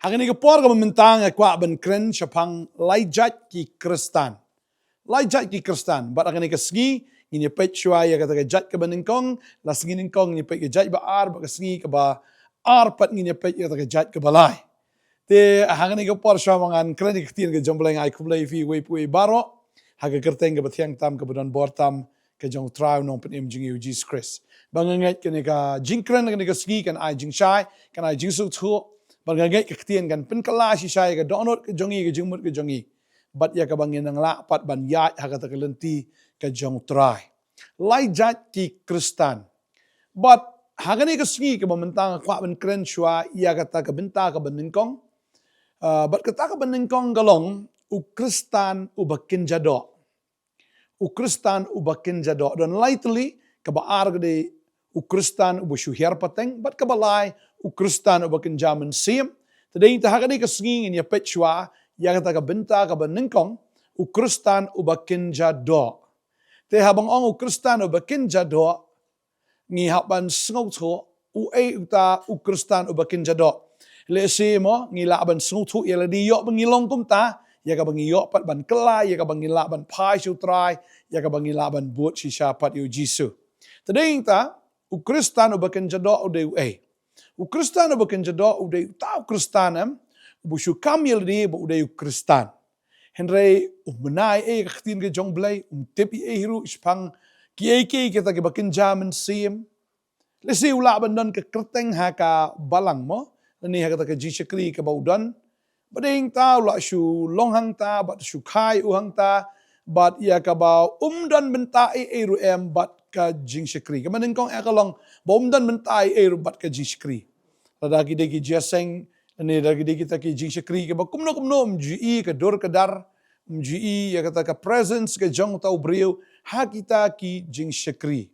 Hagani ka por ka mamintang kwa ban kren syapang laijat ki kristan. Laijat ki kristan. Bat hagani ka sgi ngini pet shwa ya kata ka jat ka baningkong las ngini kong ngini pet ka jat ba ar ba ka sgi ka ba ar pat ngini pet ya kata ka jat ka balai. Te hagani ka por shwa mangan kren ka tien ka jombleng ai kublai fi we pui baro. Haga kerteng ka bathiang tam ka badan bortam ka jong trau nong penim jing yu Jesus Christ. Banganget kani ka jingkren kani ka sgi kan ai jing shai kan ai jing su thu. Banganget ka ktien kan pen kala si shai ka donot ka jongi ka jingmut ka jongi. Bat ya ka bangin ang la pat ban yat hagata ka lenti ka jong trai. Lai jat ki kristan. But hagani ka sgi ka mamantang kwa ban kren shwa ya kata ka benta ka baningkong. Bat kata ka baningkong galong u kristan u bakin jado. U kristan u bakin jado. Dan lightly ka baar ka de u kristan u busyuhiar pateng. Bat ka balai u kristan u bakin jaman siyem. Tadeng tahagani ka sgi in ya petshwa ya kata ka benta ka baningkong u kristan u bakin jado. Te habang ong u kristan u bakin jado ngi haban sngauto u uta u kristan u bakin jado. Le se mo ngi laban sngauto ya la di yo bangilong kumta ya ka bangi yo pat ban kelai ya ka bangi laban pai su trai ya ka bangi laban buat si syapat yu jisu. Tadeng ta u kristan u bakin jado u de u kristan u bakin jado u de tau kristanem u syu kamil di u de u kristan. Henry menai khatin ke jong blai tepi hiru spang ki kita ke bakin jaman sim. Lesi ula bandan ke kerteng ha ka balang mo ni ha kata ke jishakri ke baudan. Bading ta ula syu longhang ta bat syu khai uhang ta bat ya ka ba dan benta ru bat ka jingshakri. Kamanin kong akalong ba dan benta ru bat ka jishakri. Ladagi de ki jaseng ni dagi de kita ki jingshakri ke ba kumno mji ke dor kadar mji ya kata ka presence ke jong tau brio ha kita ki jingshakri.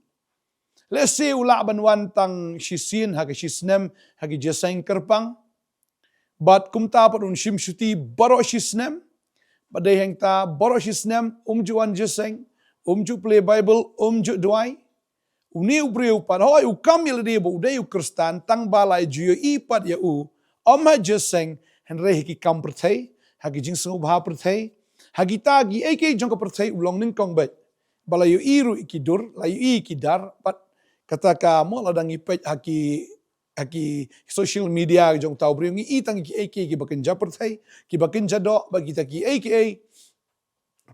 Lesi ula banwan tang shisin ha ke shisnem ha ki jaseng kerpang. Bat kumta pat shim shuti baro shisnem. Badai hang ta baro shisnem juan jaseng ju play Bible ju duai. Uni ubriu pat hoi ukam yaladi ba udai kristan tang balai juyo ipat ya ha jaseng henre hiki kam pertai haki jing sengu bha pertai hagi tagi eke jong ka pertai ulong ning kong bet balayu iru ikidur layu ikidar pat kata ka mo ladang ipet haki social media jong tau brio ngi itang ki eke ki bakin japertai ki bakin jado bagi ta ki eke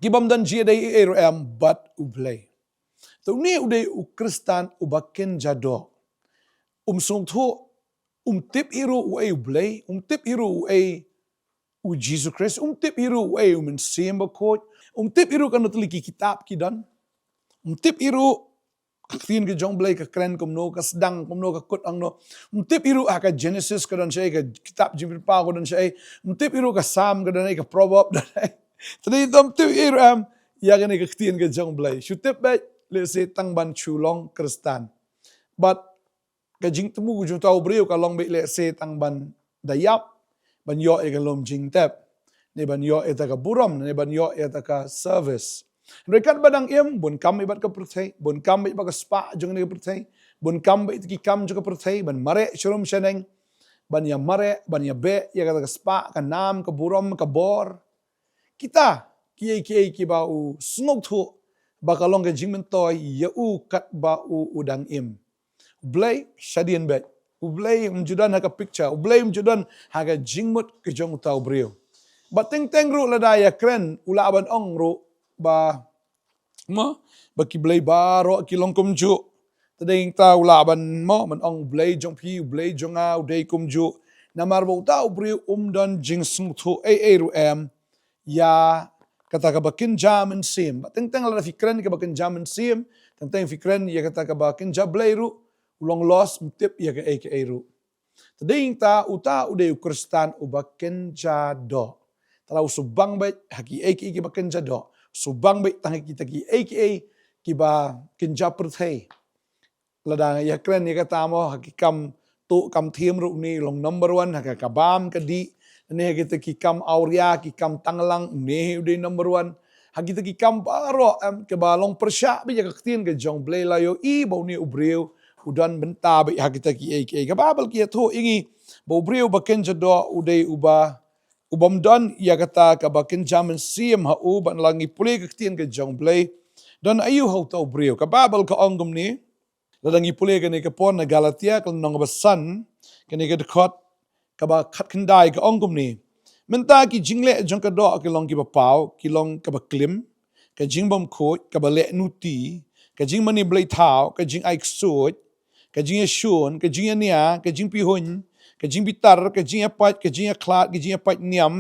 ki bamdan ji dai ero am bat ublay. To ni udai u kristan u bakin jado. Sung tho tip iru u ublay tip iru u Jesus Christ tip iru u men simba kot tip iru kan teliki kitab kidan tip iru kaktin ke jong blay ka kren kumno ka sedang kumno ka kut angno tip iru ka Genesis ka dan siya ka kitab jimbil pa ko dan siya tip iru ka Psalm ka dan ka proverb dan tadi tip iru ya kan kaktin ke jong blay shutip ba le se tang ban chulong kristan but ka jing temu jong tau brio ka long be le se tang ban dayap ban yo ka lom jing tep ne ban yo eta ka buram ne ban yo eta ka service. Rekat badang im bun kam ibat ka pertai bun kam ibat ka spa jong ne ka pertai bun kam it ki kam jong ka pertai ban mare shurum sheneng ban ya mare ban ya be ya ka spa ka nam ka buram ka bor kita ki ba u snok thu bakalong ka jingmen toy ya kat ba udang im blay shadian bet blay mjudan ha ka picture blay mjudan ha ka jingmut ke jong tau brio bateng teng ru ladaya kren ula ban ong ru ba ki blay baro ki long kumju tadeng tau laban mo man ong blay jong pi blay jong au day kumju namar bo tau brio dan jing sung thu ru am ya kata ka bakin jaman sim bateng teng la fikren ka bakin jaman sim teng fikren ya kata ka bakin jablay ru ulong los tip ya ka ru tadeng ta uta ude kristan u bakin jado talau subang bet haki eke bakin jado subang bet tang kita ki aka ki ba kinja perthai ladang ya kren ya kata mo haki kam tu kam thiem ru ni long number 1 haka kabam kadi ne kita ki kam auria ki kam tanglang ne ude number 1 haki kita ki kam baro ke balong persya be ya kaktin ke jong blay layo i bau ni ubreu udan benta be haki kita ki aka ka babal ki tho ingi Ba Hebreu baken jado uday ubam don ya kata ka baken jaman siem ha u ban langi pule ka tien ka jong blay don ayu hau ta Hebreu ka Bible ka ongum ni ladangi pule ka ni ka pon na Galatia ka nong basan ka ni ka dekot ka ba khat kendai ka ongum ni menta ki jingle jong ka do ki long ki ba pau ki long ka ba klim ka jing bom khot ka ba le nuti ka jing mani blay thao ka jing aik sut ka jing shun ka jing nia ka jing pi hun ka jing bitar ka jing apat ka jing aklat ka jing apat niam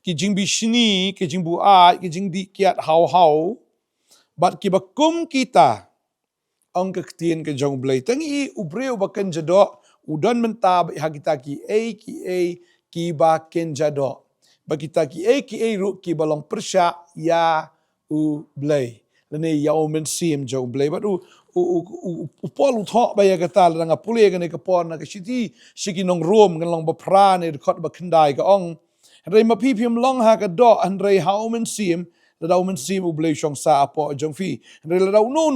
ki jing bi shini ka jing bu a ka jing di kiat hau bat ki ba kum kita ang ka ktien ka jong blay tangi Hebreu ba kan jado udon menta ba kita ki ba ken jado ba kita ki ru ki balong persya ya u blay lene ya o men sim jong blay bat u pol utho ba ya kata lang pule ka ne ka pon na ka shiti shiki nong rom kan long ba prane khot ba khandai ka ong rei ma pipium long ha ka do an rei ha o men sim la daw men sim u blay shong sa apo jong fi rei la daw no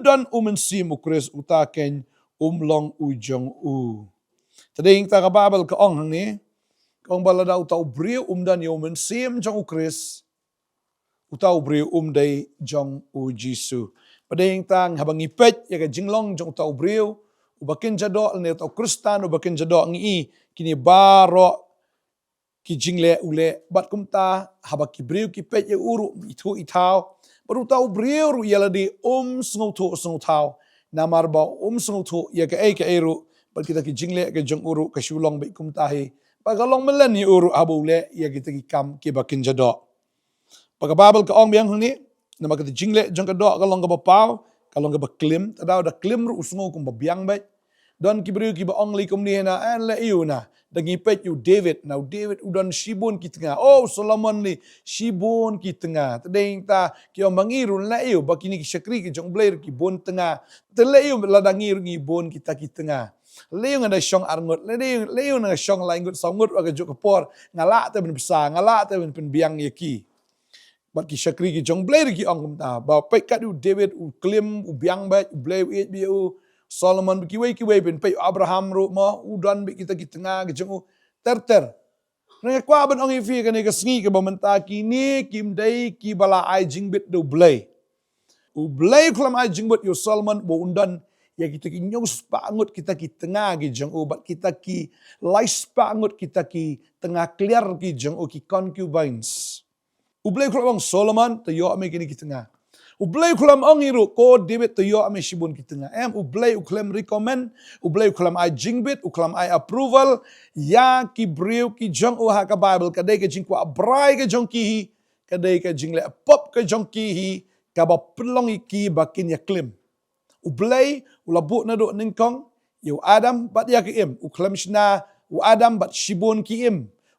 dan men sim u kres uta ken long u jong u tading ta ka babel ka ong hang ni kong bala daw ta Hebreu dan yo men sim jong u kres uta Hebreu day jong u Jisu padeng tang habang ipet ya ka jinglong jong uta Hebreu ubaken jado ne ta Kristan ubaken jado ngi kini baro ki jingle ule bat kumta habak Hebreu ki pet ya uru itu itau baru ta Hebreu ru yala di sngo tau namar ba sngo ya ka eru bat kita ki jingle ka jong uru ka shulong ba kumta he pagalong melan ni uru abule ya kita ki kam ki baken jado pag Bible ka ong biang ni na magati jingle jong ka do ka long ka bapaw ka long ka baklim tadaw da klim ru usngo kum babiang ba don ki Hebreu ki ba ong li kum ni na an la iu na dangi pet yu David now David udon shibon ki tengah Solomon ni shibon ki tengah tadeng ta ki ong mangiru la iu bakini ki syakri ki jong blair ki bon tengah tele iu la dangi ngi bon kita ki tengah leu ngada syong arngut leu na syong laingut songut aga juk por ngala ta ben besar ngala ta ben biang yaki bat ki syakri ki jong blair ki ong ta ba pet kat u David u klim u biang ba u blair u Solomon ki wei ben pe Abraham ro mo udan bi kita ki tengah ki jong ter ne kwa ben ong ifi ka ne ka sngi ka bamenta ki ni kim dai ki bala ai jingbit do blay u blay klam ai jingbit yo Solomon bo undan ya kita ki nyong spangut kita ki tengah ki jong bat kita ki lais spangut kita ki tengah clear ki jong ki concubines u blay klam Solomon to yo ame ki tengah Ublay kulam ong iru ko David to yo ame shibun kita nga ublay uklam recommend ublay uklam ai jingbit uklam ai approval ya ki Hebreu ki jong ha ka Bible kadai ka jing kwa brai ka jong ki kadai ka jingle pop ka jong ki ka ba pelong ki bakin ya klim ublay ulabu na do ningkong yo Adam bat ya ki uklam shna u Adam bat shibun ki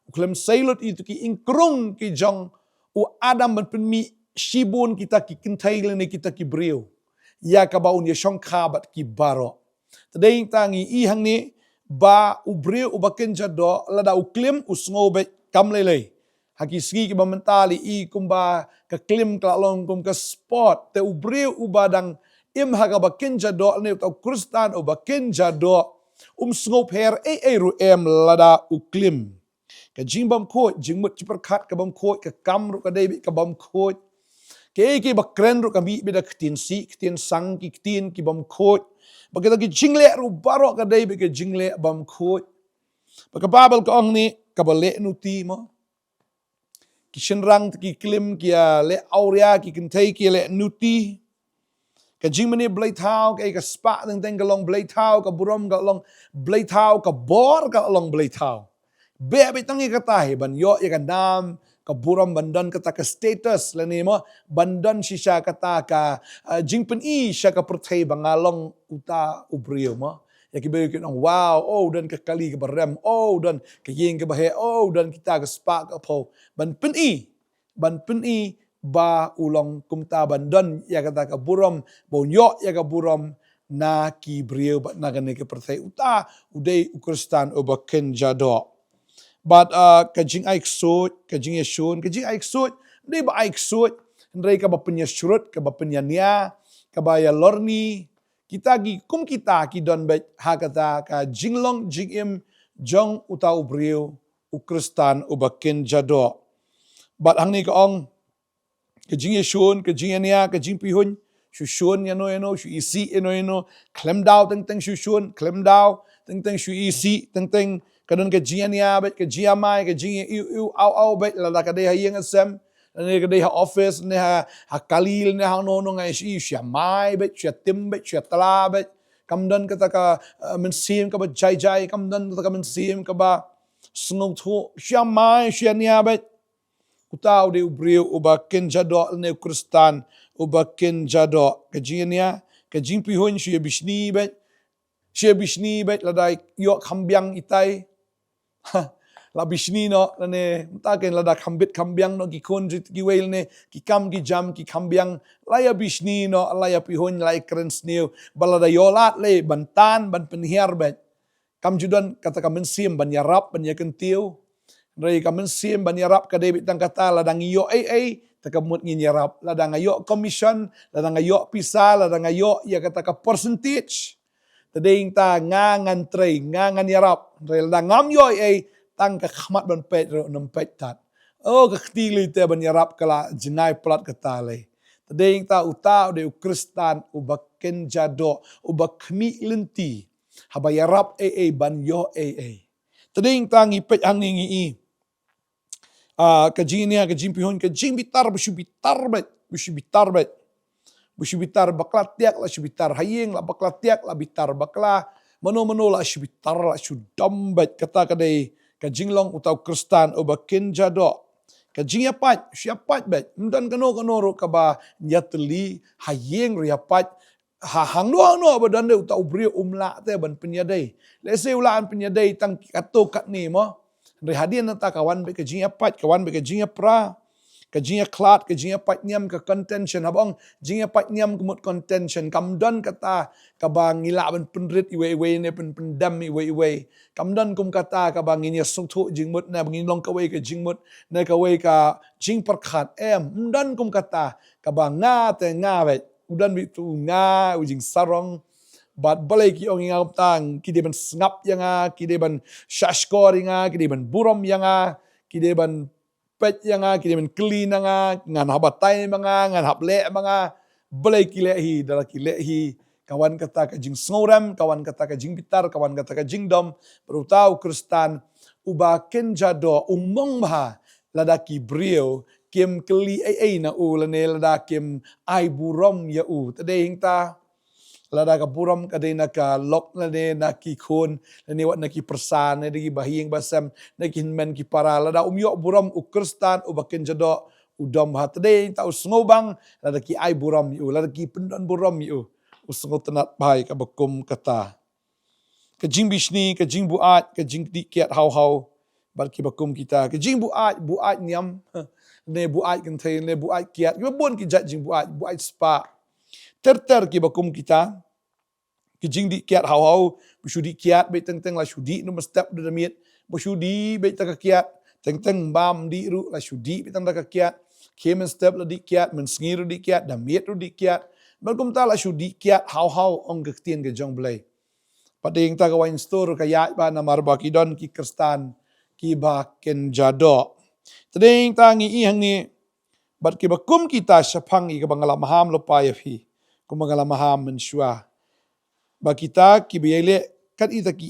uklam sailot itu ki ingkrung ki jong u Adam bat penmi shibun kita ki kintai lene kita ki Hebreu ya ka baun ya shong khabat ki baro tadeng tangi i hang ni ba Hebreu ubaken jado lada uklim usngo be kamlele haki sgi ki bamentali i kumba ka klim ka long kum ka spot te Hebreu ubadang im haga baken jado ne ta Kristan ubaken jado sngo per ru lada uklim ka jingbam ko jingmut ciperkat ka bam ko ka kamru ka debi ka bam ko ke bakren ru kami beda ketin sang ki ketin ki bam khot bagata ki jingle ru baro ka dai be ke jingle bam khot baka Bible ka ong ni ka bale nuti mo ki shenrang ki klim ki le auria ki kentai ki le nuti ka jingmani blai thau ka spa teng ka long blai thau ka burom ka long blai thau ka bor ka long blai thau be tangi ka tai ban yo ya ka nam ka buram bandan kata ka status lani mo bandan shisha kata ka jingpen sya ka pertai bangalong uta Hebreu mo ya ki be ki wow dan ka kali ka barem dan ka yeng ka bahe dan kita ka spa ka po ban pen i ba ulong kumta bandan ya kata ka buram bonyo ya ka buram na ki Hebreu ba na ka ne ka pertai uta udai ukristan obaken jado but kajing aik sut kajing yashun kajing aik sut dei ba aik sut ndrei ka ba penya surut ka ba penya nia ka ba ya lorni kita gi kum kita ki don ba ha kata ka jinglong jingim jong utau brio Ukristan ubakin jado. Bat hang ni kaong kejing Yeshun, kejing ania, kejing pihun, shushun yano, shu isi yano, klem daw teng shushun, klem daw teng shu isi, teng kadon kejing ania bet, kejing amai, kejing iu au bet, lada kadeh hayeng asem, ne kadeh ha office, ne ha kalil, ne ha nono ngai shu amai bet, shu tim bet, shu tala bet, kamdan kata ka mensim ka ba jai, kamdan kata ka mensim ka ba sengau tu, shu amai, shu ania bet, Utau di ubriu ubakin jado ne Kristan ubakin jado kejinia kejing pihun shia bishni bet ladai yok kambiang itai la bishni no lane mtaken lada kambit kambiang no gikon giwel ne gikam gijam ki kambiang laya bishni no laya pihun laya krens new balada yolat le bantan ban penhiar bet kam judan kata kam sim ban yarap ban yakentiu Rai kamen sim ban yarap ka David tang kata ladang iyo takamut ngin yarap ladang ayo commission ladang ayo pisa ladang ayo ya kata ka percentage tading ta ngan trei ngan yarap rai ladang ngam yo tang ka khmat ban pet ro nam pet tat ka ktili te ban yarap kala jinai plat kata le tading ta uta de Kristan ubaken jado ubakmi lenti haba yarap ban yo tading ta ngipet hang ngi kajinia kajing pihon kajing bitar bushu bitar bakla tiak la bitar hayeng la bakla tiak la bitar bakla mano la bitar la dombet kata kadai kajing long utau Kristan ubakin jado kajing yapat bet mdan kano ro kaba nyatli hayeng riapat hang no badan de utau bri umla te ban penyadai lese ulaan penyadai tang kato kat ni mo Rehadian nata kawan be kejing apat, kawan be kejing pra, kejing klat, kejing apat nyam ke contention. Abang jing apat nyam kemut contention. Kamdan kata kabang ngila ben penrit iwe ne pendam iwe. Kamdan kum kata kabang nginya sungtu jing mut na bangin long kawai ke jing mut na kawai ka jing perkhat mdan kum kata kabang nga te nga bet. Udan bitu nga ujing sarong Bat balai ki ong ingam tang kide ban snap yanga kide ban shashkor yanga kide ban burom yanga kide ban pet yanga kide ban clean yanga ngan habatai manga ngan hable manga balai ki lehi dala ki lehi kawan kata ka jing sngoram kawan kata ka jing bitar kawan kata ka jing dom berutau Kristan ubaken jado umong maha ladaki brio kem keli na u lane ladakim ai burom ya u tade hingta lada ka buram kadai naka lok lade naki khon lane wat naki persan nagi bahing basam naki men ki para lada umyo buram Ukristan ubaken jado udom hatde ta usngobang lada ki ai buram yu lada ki pendon buram yu usngo tenat bai ka bekum kata kejing bisni kejing buat kejing dikiat hau bar ki bekum kita kejing buat nyam ne buat kentai ne buat kiat ki bon ki jat jing buat spa ter ki bakum kita kijing di kiat hau busudi kiat be teng la shudi no step de miet busudi be tak kiat teng bam di ru la shudi be teng tak kiat kemen step la di kiat men sngiru di kiat da miet ru di kiat bakum ta la shudi kiat hau ong getien ge jong blai pading ta ka wain store ka ya ba na marba ki don ki Kristan ki ba ken jado tading ta ngi hang ni bat ki bakum kita syapang i ka bangala maham lo pa yafi kumangala maham mensyua ba kita ki biele kat ita ki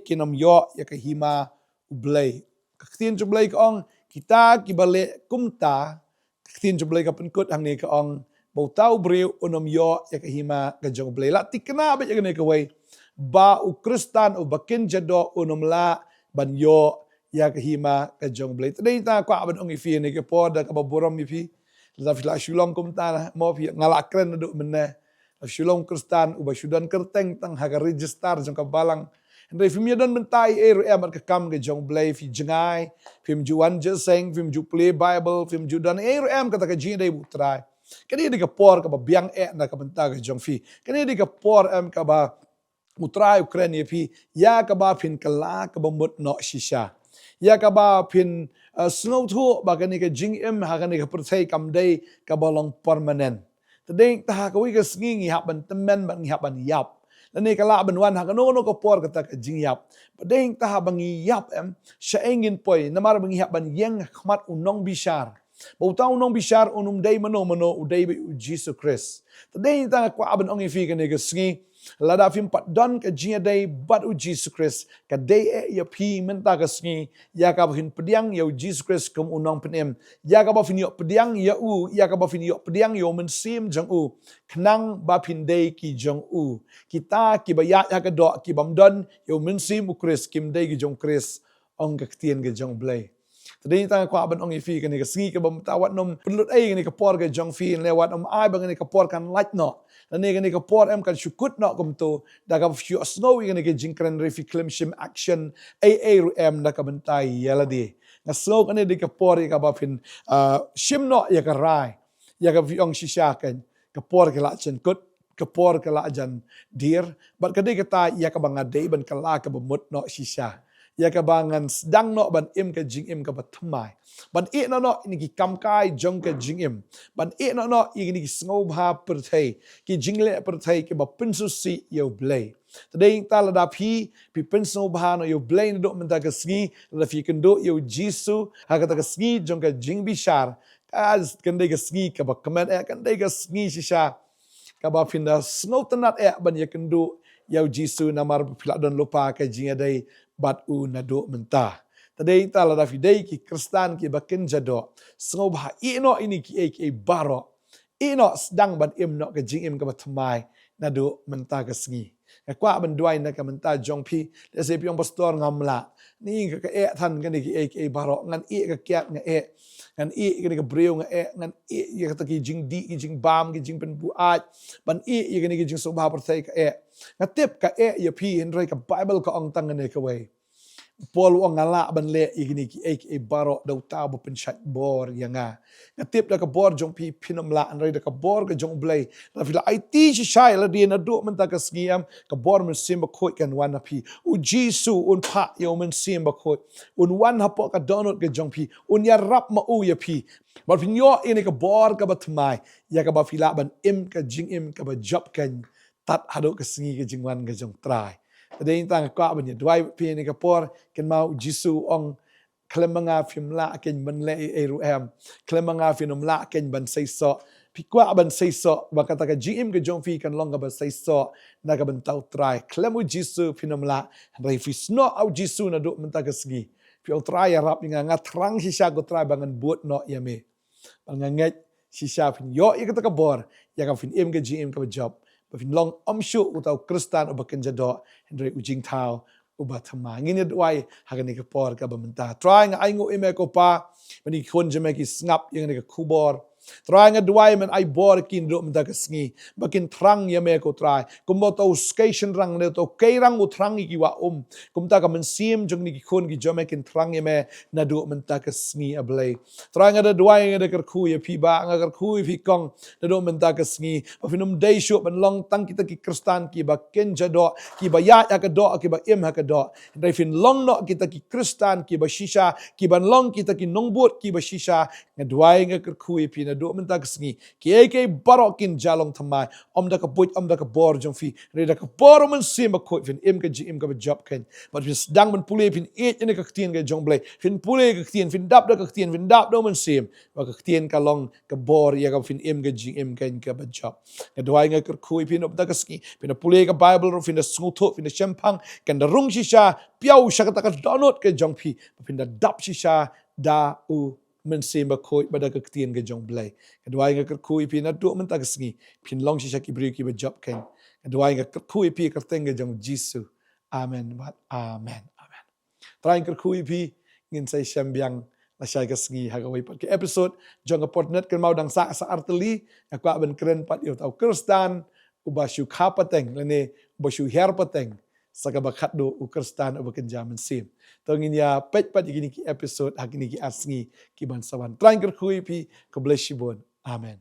kinam yo ya ka hima ublay kaktin jublay ka ong kita ki bale kumta kaktin jublay ka penkut hang ni ka ong bautau breu unom yo ya ka hima ka jong blay la tikna ba ya ka way ba Ukristan ubakin jado unom la ban yo ya ka hima ka jong blay tadai ta kwa ban ong ifi ni ka po da ka baburam ifi la fila shulong kumta mo fi ngalakren do menne Shulong Kristan uba syudan kerteng tang haga register jong kabalang Andai film yadan mentai at kakam ke jong blay fi jengai film juan jeseng film ju play bible film judan kata ka jing dai butrai kani di ka por ka biang na ka benta ke jong fi kani di ka por ka ba utrai Ukraine fi ya ka ba fin kala ka bamut no shisha ya ka ba fin snow thu ba kani ka jing ha kani ka percay kam dai ka bolong permanent Tadeng taha kawi ka sngi ngihap ban temen ban ngihap ban yap. Lani kala benwan hakano ko por kata ka jingyap. Badeng taha bangi yap siya engin poy namar bangi yap ban yeng khmat unong bishar. Bautang unong bishar unum day mano uday bi Jesus Christ. Tadeng ta kwa aban ong ifi ka negasngi lada fim pat don ka jinga day bat Jesus Christ ka day ya pi menta ka sngi ya ka hin pediang ya Jesus Christ kum unong penem ya ka ba fin yo pediang ya ya ka ba fin yo pediang yo men sim jang knang ba pin day ki jang kita ki ba ya ka do ki bam don yo men sim Christ kim day ki jong Christ ong ka tien ka jong blay. Tadi ta kwa ban ong ifi ka ni ka sngi ka bam tawat nom pelut ai ni ka por ka jong fi lewat ai bang ni ka por kan like no. Nani ka por kan syukut nak kumto da ka fyu snow ni ka jingkran refi klimshim action ru da ka bentai yaladi na snow kan ni ka por ka ba fin shim no ya ka rai ya ka fyong shisha kan ka por ka la chen kut ka por ka la jan dir bat ka de ka ta ya ka bangade ban ka la ka bamut no shisha ya ka bangan sedang no ban im ka jing im ka batmai ban no ni ki kam kai jong ka jing im ban no ni ki snow ha per thai ki jingle per thai ki ba pinsu si yo blay today ta la da pi pinsu ba no yo blay no menta ka ski la fi kendo yo jisu ha ka ta ka ski jong ka jing bishar as kan de ka ski ka ba comment kan de ka ski shisha ka ba finda snow tanat ban ya kendo yo jisu namar pila don lupa ka jing dai bat na do menta. Tadei ta la dafidei ki kristan ki bakin jado. Sengo bah ino ini ki baro. Ino sedang ban im no ke jing im ka batmai na do menta ka sengi. Kwa ban duai na ka menta jong pi le se piong pastor ngamla. Ni ka tan kan ki baro ngan ka kiat nga ngan ka breu nga ngan ka ta ki jing di ki jing bam ki jing pen buat ban ka ni ki jing sobha pertai ka ngatip ka ya pi hendrai ka bible ka ong tang ne ka wei pol wang ngala ban le igini ki baro dau ta bo penchat bor yanga ngatip da ka bor jong pi pinom la andrai da ka bor ka jong blai la fila it shi shai la di na do men ta ka sgiam ka bor men sim ba khoi kan wan pi u jisu un pa yo men sim ba khoi un wan ha po ka donut ka jong pi un ya rap ma u ya pi bar pin yo ini ka bor ka batmai ya ka ba fila ban im ka jing im ka ba job kan tat hado ka sngi ka jingwan ka jong trai tadei tang ka ban ya dwai pi ni ka por ken mau jisu ong klemanga film la ken ban le ru klemanga film la ken ban sei so pi kwa ban sei so ba kata ka gm ka jong fi kan long ka ban sei so na ka ban tau trai klemu jisu film la rai fi sno au jisu na do menta ka sgi pi au trai rap nga trang sisa go trai bangan buat no ya me banganget sisa fin yo ya kata ka bor ya ka fin im ka gm ka job fin long omshu utau kristan ubakin jado hendrai ujing tau uba thama ngini dwai hagani ka por ka bamenta trying aingo ime ko pa mani khon jeme ki snap yang ne ka khubor trying dwai men ai bor kin ro mda ka sngi bakin thrang yame ko try kumbo to station rang ne to kei rang u thrang ki wa kumta ka men sim jong ni ki khon ki jome kin thrang yame na do menta ka sngi ablay trying da dwai ne ka khu ye phi ba nga ka khu phi kong na do menta ka sngi afinum day show ban long tang kita ki kristan ki ba ken jado ki ba ya ka do ki ba im ha ka do dai fin long no kita ki kristan ki ba shisha ki ban long kita ki nongbot ki ba shisha nga dwai nga ka khu ye phi do menta ka sngi ki barokin jalong thamai om da ka puj om da ka bor jong fi re da ka bor men sim ba khoi fin im ka ji im ka job ken but fin dang men pule fin ne ka tien ka jong blai fin pule ka tien fin dap da ka tien fin dap do men sim ba ka tien ka long ka bor ya ka fin im ka ji im ken ka ba job ka dwai nga ka khoi fin da ka ski fin pule ka bible ro fin da sngutho fin da champang kan da rung shisha piau shaka ta ka donut ka jong fi fin da dap shisha da u men sim ba khoi ba da ka tien ka jong blai kadwai nga ka khoi pi na tu men ta ka sngi phin long shi shaki bri ki ba job ken kadwai nga ka khoi pi ka teng ka jong jisu amen bat amen try ka khoi pi ngin sai shambyang la shai ka sngi ha ka wai pat ke episode jong ka potnet kan mau dang sa arteli ka ban kren pat yo tau kristan uba shu kha pateng lene ba shu her pateng saka bakat do ukristan ubaken jaman sim tongin ya pet pat gini ki episode hakini ki asngi ki ban sawan trying ker kui pi ko bless you bon amen